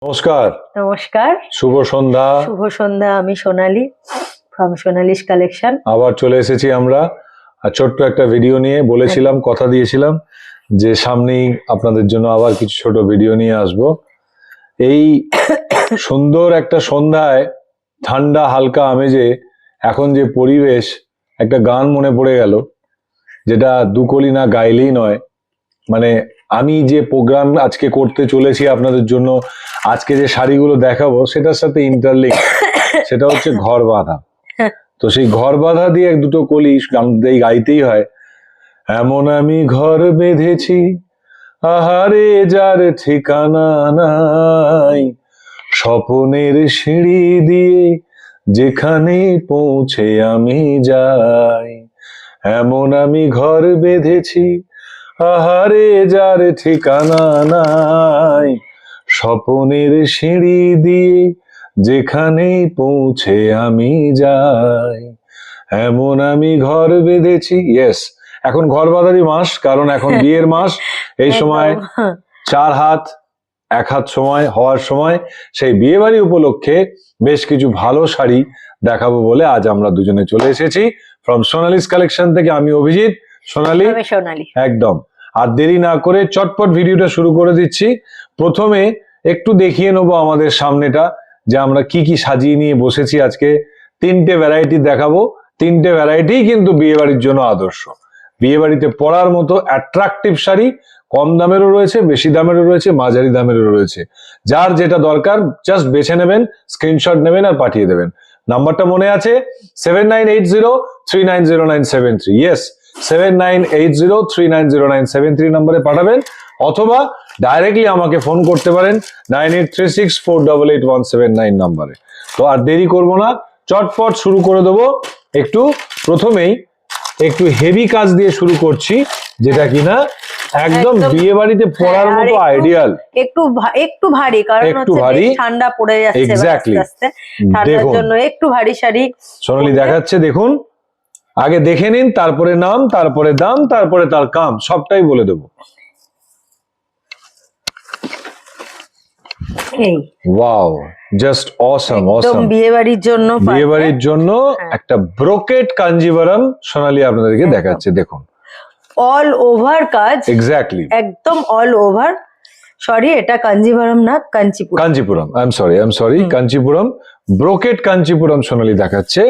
নমস্কার। নমস্কার, শুভ সন্ধ্যা। শুভ সন্ধ্যা। আমি সোনালী ফ্রম সোনালিস কালেকশন। আবার চলে এসেছি আমরা ছোট্ট একটা ভিডিও নিয়ে। বলেছিলাম, কথা দিয়েছিলাম যে সামনেই আপনাদের জন্য আবার কিছু ছোট ভিডিও নিয়ে আসব। এই সুন্দর একটা সন্ধ্যায় ঠান্ডা হালকা আমেজে এখন যে পরিবেশ, একটা গান মনে পড়ে গেল, যেটা দুকলি না গাইলেই নয়। মানে আমি যে প্রোগ্রাম আজকে করতে চলেছি আপনাদের জন্য, আজকে যে শাড়িগুলো দেখাবো সেটার সাথে ইন্টারলিঙ্ক, সেটা হচ্ছে ঘর বাঁধা। তো সেই ঘর বাঁধা দিয়ে এক দুটো কলি গান গাইতেই হয়। এমন আমি ঘর বেঁধেছি, আহারে যার ঠিকানা নাই, স্বপনের সিঁড়ি দিয়ে যেখানে পৌঁছে আমি যাই। এমন আমি ঘর বেঁধেছি, আহারে যার ঠিকানা নাই, স্বপনের সিঁড়ি দিয়ে যেখানে পৌঁছে আমি যাই। এমন আমি ঘর বেঁধেছি। ইয়েস, এখন ঘর বাঁধারই মাস, কারণ এখন বিয়ের মাস। এই সময় 4 হাত 1 হাত সময় হওয়ার সময়, সেই বিয়ে বাড়ি উপলক্ষে বেশ কিছু ভালো শাড়ি দেখাবো বলে আজ আমরা দুজনে চলে এসেছি ফ্রম সোনালিস কালেকশন থেকে। আমি অভিজিৎ, সোনালী একদম। আর দেরি না করে চটপট ভিডিওটা শুরু করে দিচ্ছি। প্রথমে একটু দেখিয়ে নেবো আমাদের সামনেটা, যে আমরা কি কি সাজিয়ে নিয়ে বসেছি আজকে। 3টে ভ্যারাইটি দেখাবো। 3টে ভ্যারাইটি কিন্তু বিয়ে বাড়ির জন্য আদর্শ, বিয়ে বাড়িতে পরার মতো অ্যাট্রাকটিভ শাড়ি। কম দামেরও রয়েছে, বেশি দামেরও রয়েছে, মাঝারি দামেরও রয়েছে। যার যেটা দরকার জাস্ট বেছে নেবেন, স্ক্রিনশট নেবেন আর পাঠিয়ে দেবেন। নাম্বারটা মনে আছে? 7980390973। ইয়েস, 7980390973 নম্বরে পাঠাবেন, অথবা ডাইরেক্টলি আমাকে ফোন করতে পারেন 9836488179 নম্বরে। তো আর দেরি করব না, চটপট শুরু করে দেবো। প্রথমেই একটু হেভি কাজ দিয়ে শুরু করছি, যেটা কিনা একদম বিয়ে বাড়িতে পরার মতো আইডিয়াল। একটু ভারী, কারণ হচ্ছে ঠান্ডা পড়ে যাচ্ছে। এক্স্যাক্টলি, ঠান্ডার জন্য একটু ভারী শাড়ি সোনালী দেখাচ্ছে। দেখুন, আগে দেখে নিন, তারপরে নাম, তারপরে দাম, তারপরে তার কাম, সবটাই বলে দেবো। Wow, just awesome awesome. বিয়েবাড়ির জন্য একটা ব্রোকেট কাঞ্জিভারাম সোনালী আপনাদেরকে দেখাচ্ছে। দেখুন, অল ওভার কাজ। এক্স্যাক্টলি, একদম অল ওভার। সরি, এটা কাঞ্জিভারাম না, Kanchipuram. I am sorry, Kanchipuram. Brocade Kanchipuram সোনালী দেখাচ্ছে।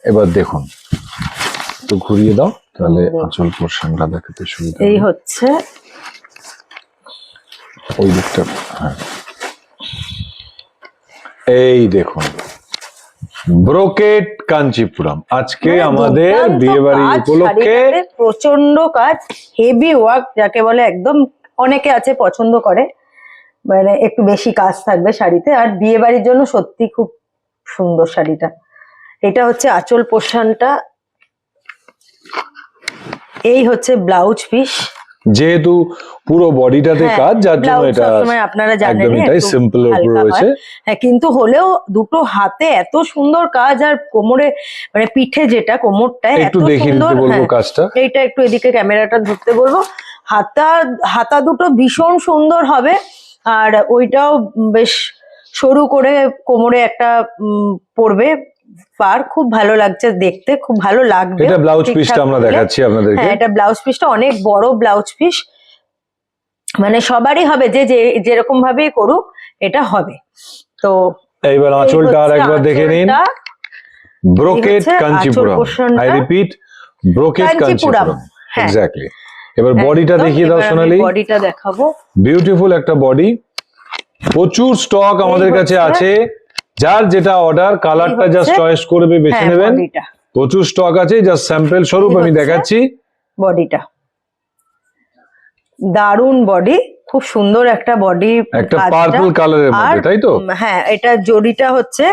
এবার দেখুন, তো ঘুরিয়ে দাও, তাহলে আঁচল পোর্শনটা দেখাতে সুবিধা। এই হচ্ছে ওই দিকটা। হ্যাঁ, এই দেখুন, ব্রোকেট কাঞ্চিপুরম আজকে আমাদের বিয়ে বাড়ি উপলক্ষে। প্রচন্ড কাজ, হেভি ওয়ার্ক যাকে বলে। একদম অনেকে আছে পছন্দ করে, মানে একটু বেশি কাজ থাকবে শাড়িতে। আর বিয়ে বাড়ির জন্য সত্যি খুব সুন্দর শাড়িটা। এটা হচ্ছে আঁচল পোর্শনটা। এই হচ্ছে ব্লাউজ পিস। যেহেতু পুরো বডিটাতে কাজ, যার জন্য এটা আপনারা জানেন এটাই সিম্পল উপর রয়েছে। হ্যাঁ, কিন্তু হলেও দুটো হাতে এত সুন্দর কাজ, আর কোমরে মানে পিঠে যেটা কোমরটায় একটু দেখিয়ে দিতে বলবো কাজটা। এইটা একটু এদিকে ক্যামেরাটা ধরতে বলবো। হাতা দুটো ভীষণ সুন্দর হবে, আর ওইটাও বেশ সরু করে কোমরে একটা পরবে। পার খুব ভালো লাগছে দেখতে, খুব ভালো লাগবে। এটা ব্লাউজ পিসটা আমরা দেখাচ্ছি আপনাদেরকে। হ্যাঁ, এটা ব্লাউজ পিসটা অনেক বড় ব্লাউজ পিস, মানে সবারই হবে, যে যেরকম ভাবেই করুক এটা হবে। তো এইবার আঁচলটা আর একবার দেখে নিন। Brocade Kanchipuram, I repeat, brocade Kanchipuram. Exactly. এবার বডিটা দেখিয়ে দাও সোনালী। বডিটা দেখাবো। বিউটিফুল একটা বডি, প্রচুর স্টক আমাদের কাছে আছে। যার যেটা অর্ডার, কালারটা জাস্ট চয়েস করবে, বেছে নেবেন। প্রচুর স্টক আছে, জাস্ট স্যাম্পল স্বরূপ আমি দেখাচ্ছি। বডিটা দারুন বডি, খুব সুন্দর একটা বডি, একটা পার্পল কালারের মধ্যে, তাই তো? হ্যাঁ, এটা জড়িটা হচ্ছে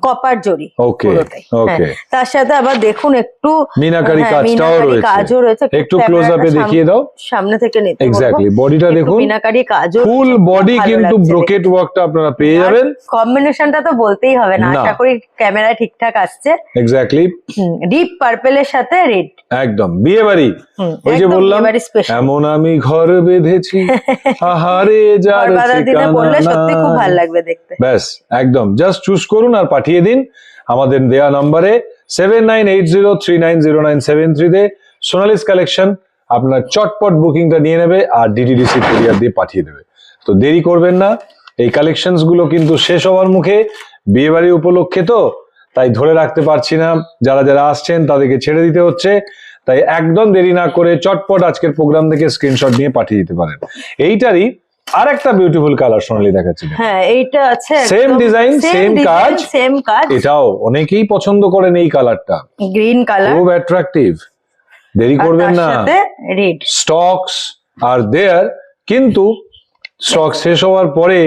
কপার জরি ওকে পুরোটাই। ওকে হ্যাঁ, তার সাথে আবার দেখুন একটু মিনাকারি হ্যাঁ, কাজটাও মিনাকারি রয়েছে, কাজও রয়েছে। একটু ক্লোজ আপে দেখিয়ে দাও। সামনে থেকে নিতে বলবো। এক্স্যাক্টলি, বডিটা একটু দেখুন, মিনাকারি কাজও ফুল রয়েছে, খুব বডি ভালো কিন্তু লাগছে ব্রোকেট দেখতে। ওয়ার্কটা আপনারা পেয়ে আর যাবেন। কম্বিনেশনটা তো বলতেই হবে না, না। আশা করি ক্যামেরা ঠিকঠাক আসছে। এক্স্যাক্টলি, ডিপ পার্পেলের সাথে রেড, একদম বিয়ে বাড়ি। ওই যে বললাম, স্পেশাল। এমন আমি ঘর বেঁধেছি আহারে যার দিনে ঠিকানা পড়লে সত্যি খুব নাই। ভালো লাগবে দেখতে। ব্যাস, একদম জাস্ট চুজ করুন আর পাঠিয়ে দিন আমাদের দেয়া নম্বরে 7980390973 তে। সোনালিস কালেকশন আপনার চটপট বুকিংটা নিয়ে নেবে আর ডিটিডিসি কুরিয়ার দিয়ে পাঠিয়ে দেবে। তো দেরি করবেন না, এই কালেকশনস গুলো কিন্তু শেষ হওয়ার মুখে, বিয়ে বাড়ি উপলক্ষে তো, তাই ধরে রাখতে পারছি না, যারা যারা আসছেন তাদেরকে ছেড়ে দিতে হচ্ছে। তাই একদম দেরি না করে চটপট আজকের প্রোগ্রাম থেকে স্ক্রিনশট নিয়ে পাঠিয়ে দিতে পারেন। এইটারই আর একটা বিউটিফুল কালার সোনালি দেখাচ্ছি। হ্যাঁ, এইটা আছে সেম ডিজাইন, সেম কাজ, সেম কাজ। এটাও অনেকেই পছন্দ করেন এই কালারটা, গ্রিন কালার, খুব অ্যাট্রাকটিভ। দেরি করবেন না, রেড স্টকস আর দেয়ার, কিন্তু স্টক শেষ হওয়ার পরে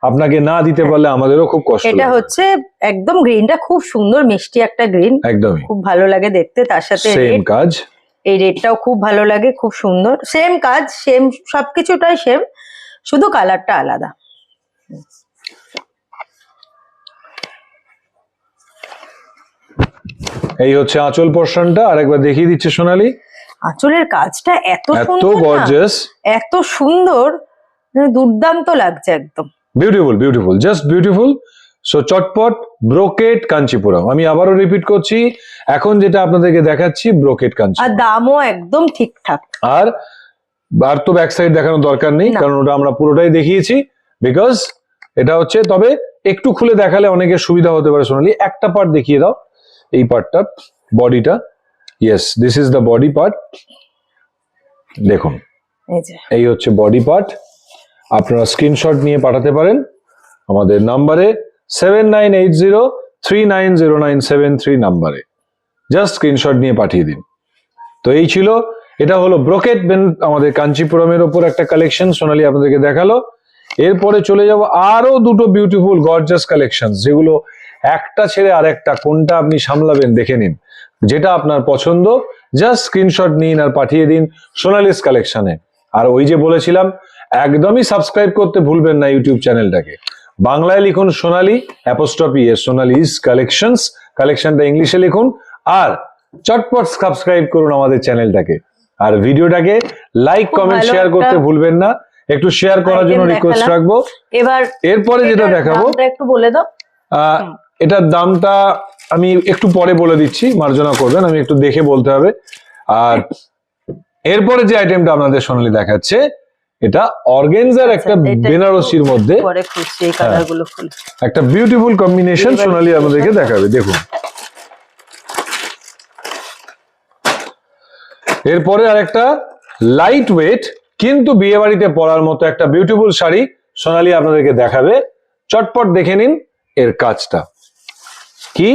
আপনাকে না দিতে পারলে আমাদেরও খুব কষ্ট এটা লাগে। হচ্ছে একদম গ্রিনটা খুব সুন্দর মিষ্টি একটা গ্রিন, একদমই খুব ভালো লাগে দেখতে। তার সাথে সেম রেড, কাজ, এই রেডটাও খুব ভালো লাগে, খুব সুন্দর। সেম কাজ, সেম সবকিছুটাই সেম, শুধু কালারটা আলাদা। এই হচ্ছে আঁচল পোর্শনটা, আরেকবার দেখিয়ে দিচ্ছে সোনালি। আঁচলের কাজটা এত এত সুন্দর না, গর্জিয়াস, এত সুন্দর, মানে দুর্দান্ত লাগছে একদম। Beautiful beautiful, just beautiful. So চটপট ব্রোকেট কাঞ্চিপুরম, আমি আবারও রিপিট করছি, এখন যেটা আপনাদেরকে দেখাচ্ছি ব্রোকেট আর কাঞ্চিপুরম। দামও একদম ঠিকঠাক। আর তো ব্যাক সাইড দেখানোর দরকার নেই, না। কারণ ওটা আমরা পুরোটাই দেখিয়েছি, বিকজ এটা হচ্ছে, তবে একটু খুলে দেখালে অনেকের সুবিধা হতে পারে। সোনালি একটা পার্ট দেখিয়ে দাও, এই পার্টটা, বডিটা। Yes, this is the body part. দেখুন, এই যে এই হচ্ছে বডি পার্ট। আপনারা স্ক্রিনশট নিয়ে পাঠাতে পারেন আমাদের নাম্বারে 7980390973 নাম্বারে, জাস্ট স্ক্রিনশট নিয়ে পাঠিয়ে দিন। তো এই ছিল, এটা হলো ব্রোকেট আমাদের কাঞ্চিপুরমের ওপর একটা কালেকশন সোনালি আপনাদেরকে দেখালো। এরপরে চলে যাব আরো দুটো বিউটিফুল গর্জাস কালেকশন, যেগুলো একটা ছেড়ে আরেকটা, কোনটা আপনি সামলাবেন দেখে নিন। যেটা আপনার পছন্দ জাস্ট স্ক্রিনশট নিন আর পাঠিয়ে দিন সোনালিস কালেকশনে। আর ওই যে বলেছিলাম, একদমই সাবস্ক্রাইব করতে ভুলবেন না ইউটিউব চ্যানেলটাকে। বাংলায় লিখুন সোনালি অ্যাপোস্ট্রফি এস, সোনালিস কালেকশনস, কালেকশনটা ইংলিশে লিখুন, আর চটপট সাবস্ক্রাইব করুন আমাদের চ্যানেলটাকে। আর ভিডিওটাকে লাইক কমেন্ট ভালো শেয়ার করতে একটা ভুলবেন না, একটু শেয়ার করার জন্য item রিকোয়েস্ট দেখালাম। রাখবো। এবার এরপরে যেটা এটার দেখাবো, দামটা একটু বলে দাও। এটার দামটা আমি একটু পরে বলে দিচ্ছি, মার্জনা করবেন, আমি একটু দেখে বলতে হবে। আর এরপরে যে আইটেমটা আপনাদের সোনালি দেখাচ্ছে, এটা অর্গেনজার একটা এটা একটু বেনারসির মধ্যে পরে খুঁজছি এই কালারগুলো খুলে। একটা বিউটিফুল কম্বিনেশন এবার সোনালি আমাদেরকে দেখাবে। দেখুন, এরপরে আরেকটা লাইট ওয়েট কিন্তু বিয়ে বাড়িতে পরার মতো একটা বিউটিফুল শাড়ি সোনালি আপনাদেরকে দেখাবে। চটপট দেখে নিন এর কাজটা কি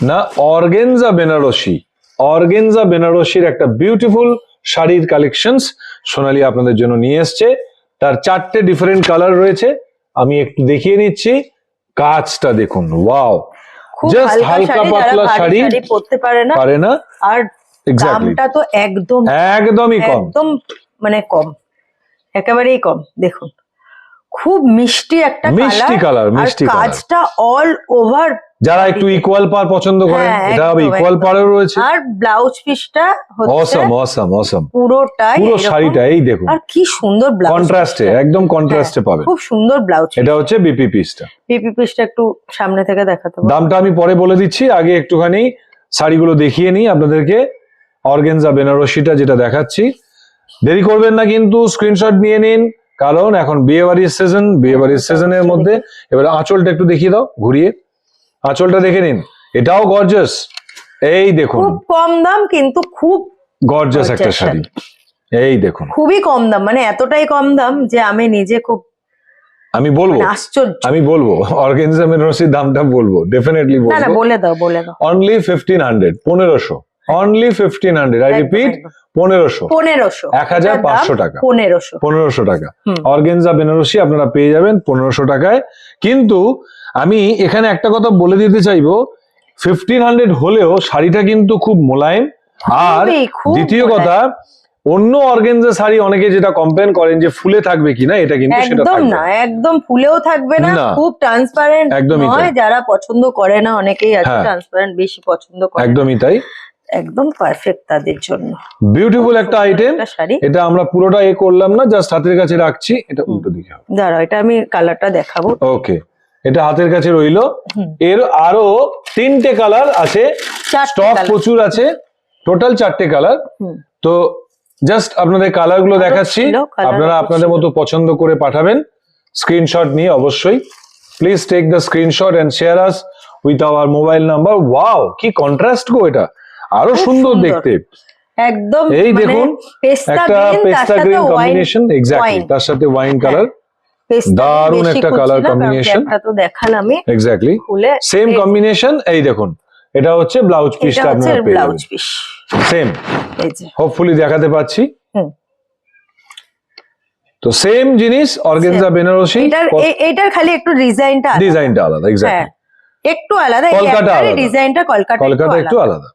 না, অর্গেনজা বেনারসি, অর্গেনজা বেনারসির একটা বিউটিফুল শাড়ির কালেকশনস সোনালি আপনাদের জন্য নিয়ে এসছে। তার 4টে ডিফারেন্ট কালার রয়েছে, আমি একটু দেখিয়ে নিচ্ছি। কাজটা দেখুন, ওয়াও, খুব জাস্ট হালকা শাড়ি, যারা পাতলা ভারী শাড়ি শাড়ি পরতে পারে না। আর এক্স্যাক্টলি, দামটা তো একদমই কম, একদম মানে কম, একেবারেই কম। দেখুন, খুব মিষ্টি একটা মিষ্টি কালার, আর মিষ্টি কালার। কাজটা অল ওভার। যারা একটু ইকুয়াল পার পছন্দ করেন, হ্যাঁ, এটা হবে একদম, ইকুয়াল একদম। পারেও রয়েছে। আর ব্লাউজ পিসটা হচ্ছে অসম অসম অসম, পুরোটাই পুরো এরকম। শাড়িটা এই দেখুন, আর কি সুন্দর ব্লাউজ, কন্ট্রাস্টে, একদম কন্ট্রাস্টে পাবেন। খুব সুন্দর ব্লাউজ। এটা হচ্ছে বিপি পিসটা। পিপি পিসটা একটু সামনে থেকে দেখাতে পারো? দামটা আমি পরে বলে দিচ্ছি, আগে একটুখানি শাড়িগুলো দেখিয়ে নিই আপনাদেরকে। অর্গেনজা বেনারসিটা যেটা দেখাচ্ছি, দেরি করবেন না কিন্তু, স্ক্রিনশট নিয়ে নিন, কারণ এখন বিয়ে বাড়ির সিজন, বিয়ে বাড়ির সিজনের মধ্যে। এবার আঁচলটা একটু দেখিয়ে দাও ঘুরিয়ে, আঁচলটা দেখে নিন, এটাও গর্জাস। এই দেখুন, খুব কম দাম কিন্তু খুব গর্জাস একটা gorgeous শাড়ি, এই দেখুন। খুবই কম দাম, মানে এতটাই কম দাম যে আমি নিজে খুব আমি বলবো, মানে আশ্চর্য। আমি বলবো অর্গেনজা বেনারসির দামটা বলবো, ডেফিনেটলি না না, বলবো। বলে দাও বলে দাও। অনলি 1500, 1500, অনলি 1500, আই রিপিট 1500, 1500, 1500 টাকা, 1500। 1500 টাকা হুম। অর্গেনজা বেনারসি আপনারা পেয়ে যাবেন 1500 টাকায়। কিন্তু আমি এখানে একটা কথা বলে দিতে চাইবো, 1500 হলেও শাড়িটা কিন্তু খুব মোলায়েম। আর খুব দ্বিতীয় মোলায়েম। কথা, অন্য অর্গানজা শাড়ি অনেকে যেটা কমপ্লেন করেন যে ফুলে থাকবে কিনা, এটা কিন্তু সেটা একদম থাকবে না, না। একদম ফুলেও থাকবে না, না। খুব ট্রান্সপারেন্ট একদমই নয়। তাই। যারা পছন্দ করে না, অনেকেই আছে হ্যাঁ। ট্রান্সপারেন্ট বেশি পছন্দ করে না। একদমই তাই। একদম পারফেক্ট তাদের জন্য। বিউটিফুল খুব একটা সুন্দর আইটেম। একটা শাড়ি। এটা আমরা পুরোটা করলাম না, জাস্ট হাতের কাছে রাখছি। এটা উল্টো দিকে হবে। দাঁড়াও, এটা আমি কালারটা দেখাবো। ওকে, এটা হাতের কাছে রইলো। হুম। এর আরো 3টে কালার আছে, চারটে স্টক colour। প্রচুর আছে, টোটাল 4টে কালার। হুম। তো জাস্ট আপনাদের কালার গুলো আরো দেখাচ্ছি, ছিল, colour আপনারা আরো আপনাদের ছিল। মতো পছন্দ করে পাঠাবেন স্ক্রিনশট নিয়ে। অবশ্যই please take the screenshot and share us with our mobile number. Wow, কি কন্ট্রাস্ট গো, এটা আরো খুব সুন্দর সুন্দর। দেখতে। একদম এই মানে দেখুন, পেস্তা একটা গ্রিন, তার পেস্তা সাথে green wine. Combination, exactly, wine। তার সাথে ওয়াইন কালার। পেস্তা দারুণ বেশি একটা খুঁজছি colour না, কারণ combination। একটা তো দেখালামই এক্স্যাক্টলি খুলে। সেম এই যে, কম্বিনেশন। এই দেখুন, এটা হচ্ছে ব্লাউজ এটা পিসটা হচ্ছে আপনারা পেয়ে ব্লাউজ যাবেন পিস। সেম। এই যে, হোপফুলি দেখাতে পাচ্ছি। হুম। তো সেম জিনিস, অর্গানজা বেনারসি, এটার খালি একটু ডিজাইনটা আলাদা। ডিজাইনটা আলাদা। হ্যাঁ, এক্স্যাক্টলি, একটু আলাদা। কলকাতা আলাদা। ডিজাইনটা কলকাতা একটু আলাদা।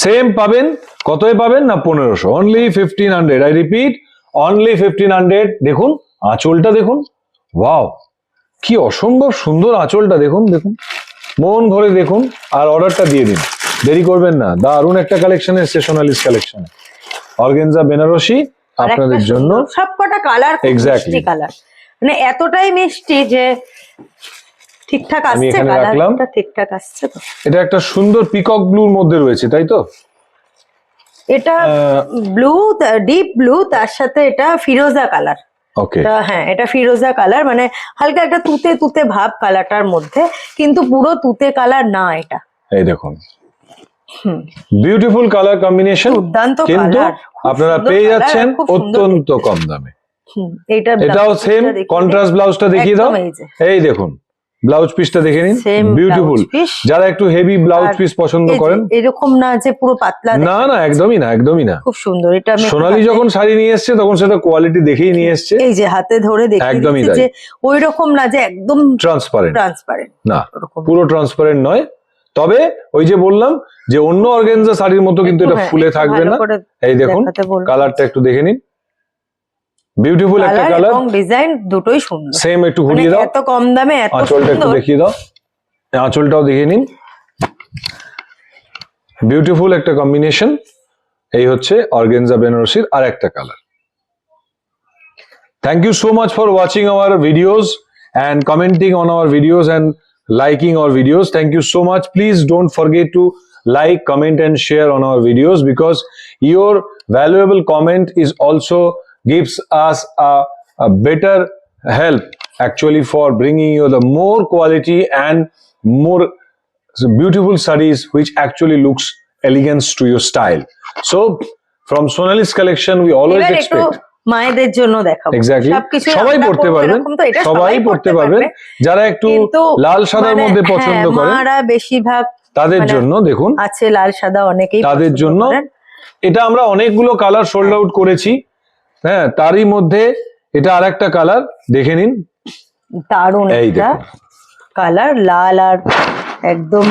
সেম পাবেন, কতই পাবেন না 1500, অনলি 1500। I repeat, only 1500। দেখুন আঁচলটা দেখুন, ওয়াও, কি অসম্ভব সুন্দর আঁচলটা দেখুন। দেখুন, মন ভরে দেখুন, আর অর্ডারটা দিয়ে দিন, দেরি করবেন না। দারুণ একটা কালেকশন এসছে সোনালিস কালেকশন, অর্গানজা বেনারসি আপনাদের জন্য। সবকটা কালার Exactly. মিষ্টি কালার, মানে এতটাই মিষ্টি যে ঠিকঠাক আমি আসছে, এখানে রাখলাম। কালারটা ঠিকঠাক আসছে তো। এটা একটা সুন্দর পিকক ব্লুর মধ্যে রয়েছে, তাই তো? এটা ব্লু, ডিপ ব্লু, তার সাথে এটা ফিরোজা কালার। ওকে, হ্যাঁ, এটা ফিরোজা কালার, মানে হালকা একটা তুতে তুতে ভাব কালারটার মধ্যে, কিন্তু পুরো তুতে কালার না এটা। এই দেখুন, বিউটিফুল কালার কম্বিনেশন, দুর্দান্ত কিন্তু কালার, আপনারা পেয়ে যাচ্ছেন অত্যন্ত কম দামে। এটাও সেম কন্ট্রাস্ট। ব্লাউজটা দেখিয়ে দাও। এই দেখুন, ব্লাউজ পিসটা দেখে নিন, বিউটিফুল। যারা একটু হেভি ব্লাউজ পিস পছন্দ করেন, এরকম না যে পুরো পাতলা, না না, একদমই না, একদমই না। খুব সুন্দর। এটা আমি সোনালী যখন শাড়ি নিয়ে এসছে তখন সেটা কোয়ালিটি দেখেই নিয়ে এসছে। এই যে হাতে ধরে দেখিয়ে একদমই দিচ্ছি তাই। যে ওই রকম না যে একদম ট্রান্সপারেন্ট, ট্রান্সপারেন্ট না, ওরকম। পুরো ট্রান্সপারেন্ট নয়। তবে ওই যে বললাম যে অন্য অর্গানজা শাড়ির মতো কিন্তু এটা ফুলে থাকবে না। এই দেখুন, কালারটা একটু দেখে নিন, বিউটিফুল একটা কালার এবং ডিজাইন দুটোই সুন্দর। সেম। একটু ঘুরিয়ে দাও, এত কম দামে এত আঁচলটা একটু সুন্দর। দেখিয়ে দাও, আঁচলটাও দেখে নিন, বিউটিফুল একটা কম্বিনেশন। এই হচ্ছে অর্গানজা বেনারসির আর একটা colour. Thank you so much for watching our videos and commenting on our videos and liking our videos. Thank you so much. Please don't forget to like, comment and share on our videos, because your valuable comment is also gives us a better help actually for bringing you the more quality and more beautiful sarees which actually looks elegant to your style. So from Sonali's collection we always এবার একটু expect মায়েদের জন্য দেখাবো। Exactly, সবকিছু সবাই আমরা পড়তে পরবো পারবেন, এরকম তো, এটা সবাই পড়তে পারবেন। যারা একটু কিন্তু লাল সাদার মানে মধ্যে পছন্দ হ্যাঁ, করেন মারা বেশিরভাগ তাদের মানে জন্য দেখুন, আছে লাল সাদা অনেকেই তাদের পছন্দ জন্য করেন। এটা আমরা অনেকগুলো কালার সোল্ড আউট করেছি। হ্যাঁ, তারই মধ্যে এটা আরেকটা কালার দেখে নিন, দারুণ এই একটা দেখুন, কালার, লাল আর একদম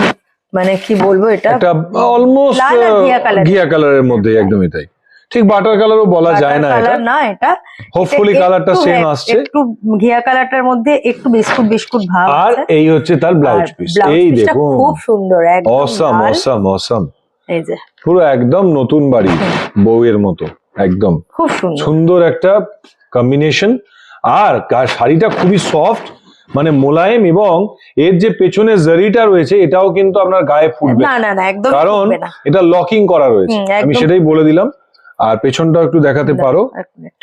মানে কি বলবো, এটা একটা অলমোস্ট লাল আর ঘিয়া কালার, ঘিয়া কালারের মধ্যে, একদমই তাই। ঠিক বাটার কালারও বলা যায় না, এটা কালার না, এটা হোপফুলি কালারটা সেম আসছে, একটু ঘিয়া কালারটার মধ্যে একটু বিস্কুট বিস্কুট ভাব আর আছে। এই হচ্ছে তার ব্লাউজ পিস। এই দেখুন, খুব সুন্দর, একদম অসাম লাল। Awesome awesome. এই যে পুরো একদম নতুন বাড়ি বউয়ের মতো, একদম খুব সুন্দর সুন্দর একটা কম্বিনেশন। আর শাড়িটা খুবই সফট, মানে মোলায়েম, এবং এর যে পেছনে জারিটা রয়েছে এটাও কিন্তু আপনার গায়ে ফুটবে না না না, একদম কারণ ফুটবে না। এটা লকিং করা রয়েছে। আমি একদম। সেটাই বলে দিলাম। আর পেছনটাও একটু দেখাতে পারো, এক মিনিট।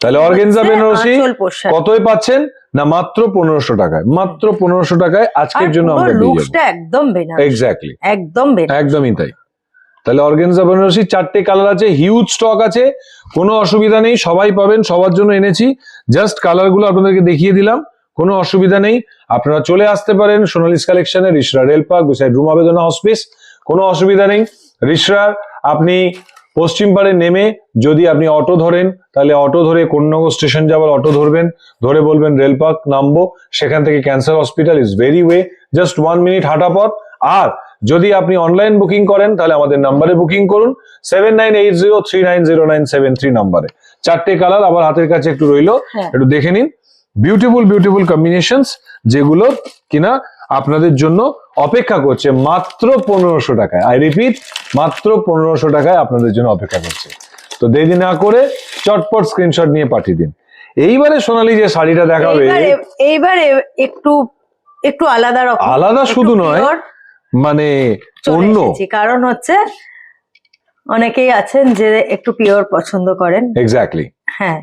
তাহলে অর্গানজা বেনারসি আঁচল পোশাক। কতই পাচ্ছেন না মাত্র 1500 টাকায়, মাত্র 1500 টাকায় আজকের জন্য আমরা দিয়ে লুকসটা যাবো। একদম বেনারসি, এক্স্যাক্টলি, একদম বেনারসি। একদমই তাই। তাহলে অর্গানজা বেনারসি 4টে কালার আছে, হিউজ স্টক আছে, কোনো অসুবিধা নেই, সবাই পাবেন, সবার জন্য এনেছি। জাস্ট কালারগুলো আপনাদেরকে দেখিয়ে দিলাম, কোনো অসুবিধা নেই। আপনারা চলে আসতে পারেন সোনালিস কালেকশনে, Rishra rail park, beside Ruma বেদনা হসপিস, কোনো অসুবিধা নেই। রিসরার আপনি পশ্চিমপাড়ে নেমে যদি আপনি অটো ধরেন, তাহলে অটো ধরে কোন্নগর স্টেশন যাওয়ার অটো ধরবেন, ধরে বলবেন রেল পার্ক নামবো, সেখান থেকে cancer hospital is very way, just 1 minute হাঁটা পথ। আর যদি আপনি অনলাইন বুকিং করেন তাহলে আমাদের নাম্বারে বুকিং করুন 7980390973 নাম্বারে। 4টে কালার আবার হাতের কাছে একটু রইলো, হ্যাঁ। একটু দেখে নিন। বিউটিফুল কম্বিনেশনস, যেগুলো কিনা আপনাদের জন্য অপেক্ষা করছে মাত্র 1500 টাকায়। আই রিপিট, মাত্র 1500 টাকায় আপনাদের জন্য অপেক্ষা করছে। তো দেরি না করে চটপট স্ক্রিনশট নিয়ে পাঠিয়ে দিন। এইবারে সোনালী যে শাড়িটা দেখাবে, এইবারে একটু একটু আলাদা রকম, আলাদা শুধু নয়, মানে অন্য। কারণ হচ্ছে অনেকেই আছেন যে একটু পিওর পছন্দ করেন। এক্স্যাক্টলি, হ্যাঁ,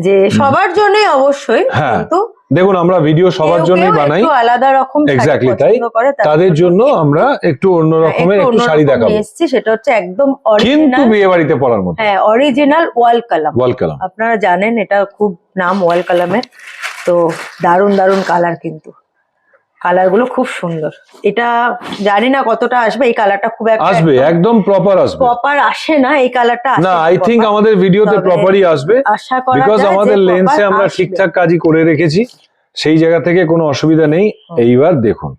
যে সবার জন্যই অবশ্যই, হ্যাঁ। কিন্তু দেখুন আমরা ভিডিও সবার জন্যই বানাই, একটু আলাদা রকম এক্স্যাক্টলি তাই, তাদের জন্য আমরা একটু অন্য রকমের একটু শাড়ি দেখাবো। এসেছি, সেটা হচ্ছে একদম কিন্তু অরিজিনাল, বিয়ে বাড়িতে পরার মতো। হ্যাঁ, অরিজিনাল ওয়াল কালাম। ওয়াল কালাম আপনারা জানেন এটা খুব নাম ওয়াল কালামের। তো দারুন দারুন কালার, কিন্তু কালার গুলো খুব সুন্দর। এটা জানি না কতটা আসবে, এই কালারটা খুব একটা আসবে, একদম প্রপার আসবে। প্রপার আসে না এই কালারটা, না, আই থিংক আমাদের ভিডিওতে প্রপারই আসবে, আশা করা বিকজ যায় আমাদের যে লেন্সে proper আমরা আসবে। ঠিকঠাক কাজই করে রেখেছি, সেই জায়গা থেকে কোনো অসুবিধা নেই। এইবার দেখুন,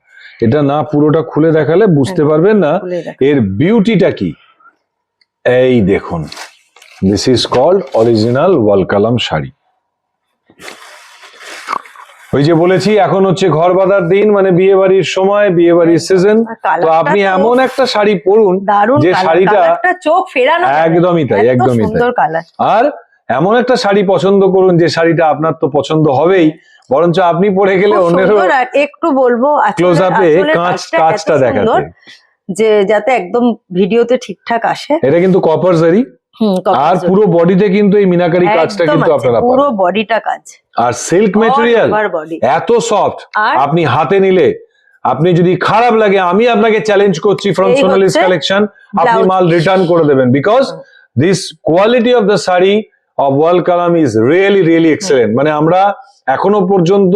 এটা না পুরোটা খুলে দেখালে বুঝতে পারবেন না খুলে দেখ। এর বিউটিটা কি। এই দেখুন, দিস ইজ কল্ড অরিজিনাল ওয়াল কালাম শাড়ি। ওই যে বলেছি এখন হচ্ছে ঘর বাঁধার দিন, মানে বিয়ে বাড়ির সময়, বিয়ে বাড়ির সিজন। তো আপনি এমন একটা শাড়ি পরুন দারুন যে শাড়িটা চোখ ফেরানো, একদমই তাই, একদমই তাই। সুন্দর কালার। আর এমন একটা শাড়ি পছন্দ করুন যে শাড়িটা আপনার তো পছন্দ হবেই, বরঞ্চ আপনি পরে গেলে অন্যেরও একটু বলবো ক্লোজ আপে কাজটা দেখাতে, যে যাতে একদম ভিডিওতে ঠিকঠাক আসে। এটা কিন্তু কপার জারি, আর পুরো বডিতে কিন্তু এই মিনাকারি কাজটা কিন্তু আপনারা পুরো পাবেন। বডিটা কাজ, আর সিল্ক মেটেরিয়াল এত সফট, আপনি হাতে নিলে, আপনি যদি খারাপ লাগে, আমি আপনাকে চ্যালেঞ্জ করছি ফ্রম সোনালিস কালেকশন, আপনি মাল রিটার্ন করে দেবেন, because this quality of the sari of wall Kalam is really excellent. মানে আমরা এখনো পর্যন্ত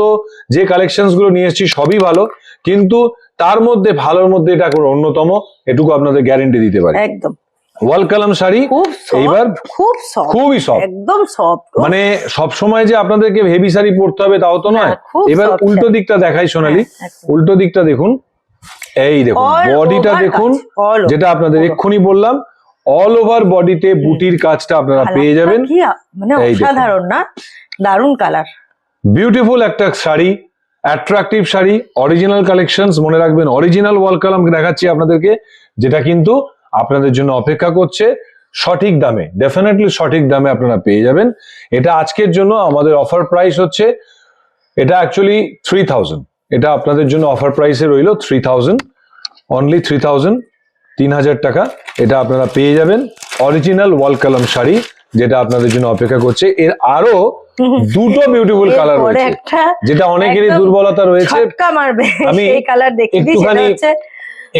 যে কালেকশনস গুলো নিয়ে এসেছি সবই ভালো, কিন্তু তার মধ্যে ভালোর মধ্যে এটা কোনো অন্যতম, এটুকু আপনাদের গ্যারেন্টি দিতে পারি। একদম ওয়াল কালাম শাড়ি এইবার খুবই সফট, একদম সফট। মানে সব সময় যে আপনাদেরকে হেভি শাড়ি পরতে হবে তাও তো নয়। এবার উল্টো দিকটা দেখাই সোনালি, উল্টো দিকটা দেখুন। এই দেখুন বডিটা দেখুন, যেটা আপনাদের এক্ষুনি বললাম, অল ওভার বডিতে বুটির কাজটা আপনারা পেয়ে যাবেন। মানে অসাধারণ না, দারুন কালার, বিউটিফুল একটা sari, attractive sari, original collections. মনে রাখবেন অরিজিনাল ওয়াল কালাম দেখাচ্ছি আপনাদেরকে, যেটা কিন্তু আপনাদের জন্য অপেক্ষা করছে সঠিক দামে, ডেফিনেটলি সঠিক দামে আপনারা পেয়ে যাবেন। এটা আজকের জন্য আমাদের অফার প্রাইস হচ্ছে, এটা অ্যাকচুয়ালি 3000, এটা আপনাদের জন্য অফার প্রাইসে রইলো 3000, অনলি 3000 টাকা। এটা আপনারা পেয়ে যাবেন অরিজিনাল ওয়াল কালাম শাড়ি, যেটা আপনাদের জন্য অপেক্ষা করছে। এর আরো দুটো বিউটিফুল কালার রয়েছে, যেটা অনেকেরই দুর্বলতা রয়েছে। আমি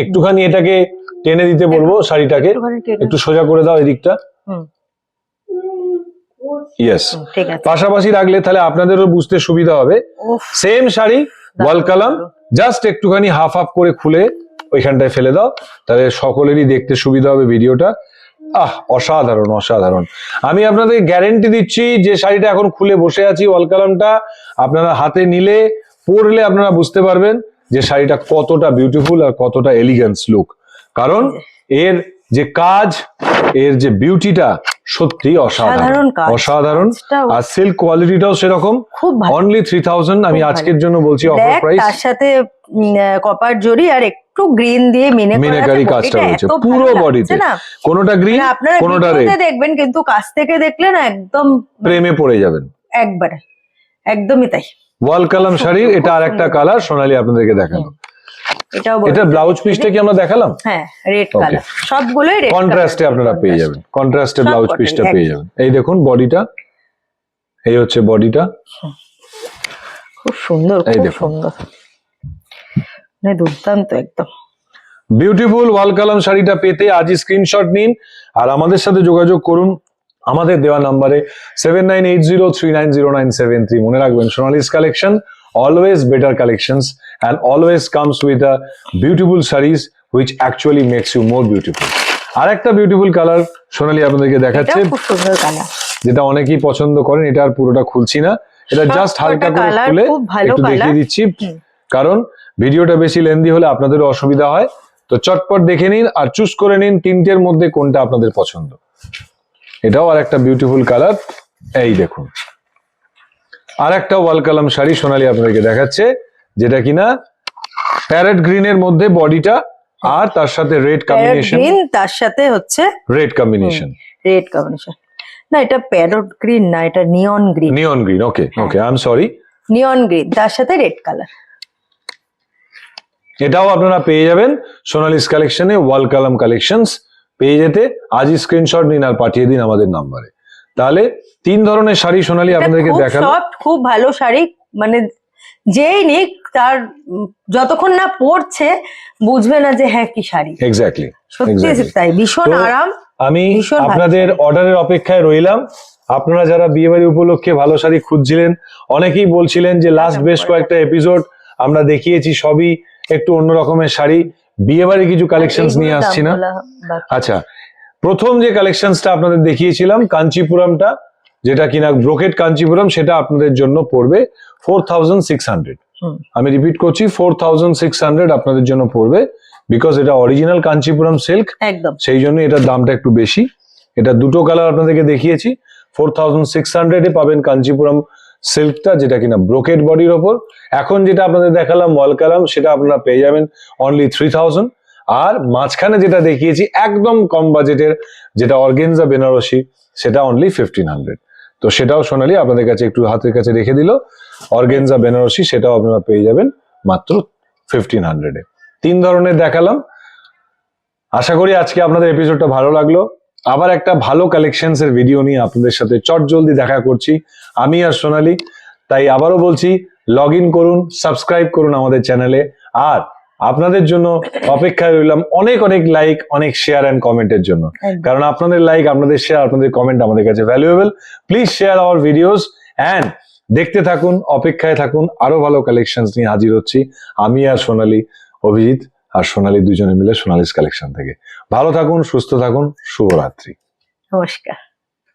একটুখানি এটাকে টেনে দিতে বলবো, শাড়িটাকে একটু সোজা করে দাও এদিকটা। ইয়েস, পাশাপাশি রাখলে তাহলে আপনাদেরও বুঝতে সুবিধা হবে। সেম শাড়ি ওয়াল কালাম, জাস্ট একটুখানি হাফ হাফ করে খুলে ওইখানটায় ফেলে দাও, তাহলে সকলেরই দেখতে সুবিধা হবে ভিডিওটা। অসাধারণ অসাধারণ। আমি আপনাদের গ্যারেন্টি দিচ্ছি যে শাড়িটা এখন খুলে বসে আছি, ওয়াল কালামটা আপনারা হাতে নিলে পরলে আপনারা বুঝতে পারবেন যে শাড়িটা কতটা বিউটিফুল আর কতটা এলিগেন্স লুক। কারণ এর যে কাজ, এর যে বিউটিটা সত্যি অসাধারণ অসাধারণ। আর সিল্ক কোয়ালিটিটাও সেরকম, অনলি 3000। আমি আজকের জন্য বলছি অফার প্রাইস, তার সাথে কপার জরি আর একটু গ্রিন দিয়ে মিনাকারি কাজটা রয়েছে পুরো বডিতে, কোনোটা গ্রিন কোনোটা রেড। দেখবেন কিন্তু কাছ থেকে দেখলে না একদম প্রেমে পড়ে যাবেন একবারে, একদমই তাই। ওয়াল কালাম শাড়ির এটা আরেকটা কালার সোনালী আপনাদেরকে দেখানো। এটা ব্লাউজ পিসটা কি আমরা দেখালাম? হ্যাঁ, রেড কালার, সবগুলোই রেড কন্ট্রাস্টে আপনারা পেয়ে যাবেন, কন্ট্রাস্টে ব্লাউজ পিসটা পেয়ে যাবেন। এই দেখুন বডিটা, এই হচ্ছে বডিটা, খুব সুন্দর, খুব সুন্দর, মানে দুর্দান্ত একদম বিউটিফুল ওয়াল কালাম শাড়িটা পেতে আজই স্ক্রিনশট নিন আর আমাদের সাথে যোগাযোগ করুন আমাদের দেওয়া নাম্বারে 7980390973। মনে রাখবেন Sonali's collection always better collections and always comes with a beautiful sarees which actually makes you more beautiful. আর একটা বিউটিফুল কালার সোনালী আপনাদেরকে দেখাচ্ছে, এটাও খুব সুন্দর কালার। যেটা অনেকেই পছন্দ করেন। এটা আর পুরোটা খুলছি না, এটা জাস্ট হালকা করে colour খুলে খুব ভালো একটু দেখিয়ে colour। দিচ্ছি, কারণ ভিডিওটা বেশি লেন্দি হলে আপনাদেরও অসুবিধা হয়। তো চটপট দেখে নিন আর চুজ করে নিন তিনটের মধ্যে কোনটা আপনাদের পছন্দ। এটাও আর একটা বিউটিফুল কালার, এই দেখুন। আর একটা ওয়াল কালাম শাড়ি সোনালী আপনাদেরকে দেখাচ্ছে, যেটা কিনা প্যারেট গ্রিনের মধ্যে বডিটা, আর তার সাথে রেড কম্বিনেশন, গ্রিন তার সাথে হচ্ছে রেড কম্বিনেশন, রেড কম্বিনেশন। না, এটা প্যারট গ্রিন না, এটা নিয়ন green. Neon green, okay okay, I am sorry, neon green তার সাথে রেড কালার। এটাও আপনারা পেয়ে যাবেন সোনালিস কালেকশনে, ওয়াল কালাম কালেকশনস। পেয়ে যেতে আজই স্ক্রিনশট নিন আর পাঠিয়ে দিন আমাদের নাম্বারে। তাহলে তিন ধরনের শাড়ি সোনালী আপনাদেরকে দেখাবো। সফট, খুব ভালো শাড়ি, মানে যেই নিক তার যতক্ষণ না পরছে বুঝবে না যে হ্যাঁ কি শাড়ি। এক্স্যাক্টলি, সত্যি তাই, ভীষণ তো আরাম। আমি ভীষণ ভালো আপনাদের শাড়ি। অর্ডারের অপেক্ষায় রইলাম। আপনারা যারা বিয়েবাড়ি উপলক্ষে ভালো শাড়ি খুঁজছিলেন, অনেকেই বলছিলেন যে লাস্ট বেশ কয়েকটা এপিসোড আমরা দেখিয়েছি সবই একটু অন্য রকমের শাড়ি, বিয়েবাড়ি কিছু কালেকশনস নিয়ে আসছি না। আচ্ছা, প্রথম যে কালেকশনসটা আপনাদের দেখিয়েছিলাম কাঞ্চিপুরমটা, যেটা কিনা ব্রোকেট কাঞ্চিপুরম, সেটা আপনাদের জন্য পড়বে 4600। আমি রিপিট করছি, 4600 আপনাদের জন্য পড়বে, বিকজ এটা অরিজিনাল কাঞ্চিপুরম সিল্ক, একদম সেই জন্য এটার দামটা একটু বেশি। এটা দুটো কালার আপনাদেরকে দেখিয়েছি। 4600 এ পাবেন কাঞ্চিপুরম সিল্কটা, যেটা কিনা ব্রোকেট বডির ওপর। এখন যেটা আপনাদের দেখালাম ওয়াল কালাম, সেটা আপনারা পেয়ে যাবেন অনলি 3000। আর মাঝখানে যেটা দেখিয়েছি একদম কম বাজেটের, যেটা অর্গেনজা বেনারসি, সেটা অনলি 1500। তো সেটাও সোনালী আপনাদের কাছে একটু হাতের কাছে রেখে দিল। অর্গেনজা বেনারসি সেটাও আপনারা পেয়ে যাবেন মাত্র 1500 এ। তিন ধরনের দেখালাম। আশা করি আজকে আপনাদের এপিসোডটা ভালো লাগলো। আবার একটা ভালো কালেকশনস এর ভিডিও নিয়ে আপনাদের সাথে চট জলদি দেখা করছি আমি আর সোনালী। তাই আবারও বলছি, লগ ইন করুন, সাবস্ক্রাইব করুন আমাদের চ্যানেলে। আর আপনাদের জন্য অপেক্ষায় রইলাম অনেক অনেক লাইক, অনেক শেয়ার এন্ড কমেন্টের জন্য, কারণ আপনাদের লাইক, আপনাদের শেয়ার, আপনাদের কমেন্ট আমাদের কাছে valuable. Please share our videos and দেখতে থাকুন, অপেক্ষায় থাকুন। আরো ভালো কালেকশনস নিয়ে হাজির হচ্ছি আমি আর সোনালী, অভিজিৎ আর সোনালী দুজনে মিলে সোনালিস কালেকশন থেকে। ভালো থাকুন, সুস্থ থাকুন, শুভরাত্রি। নমস্কার।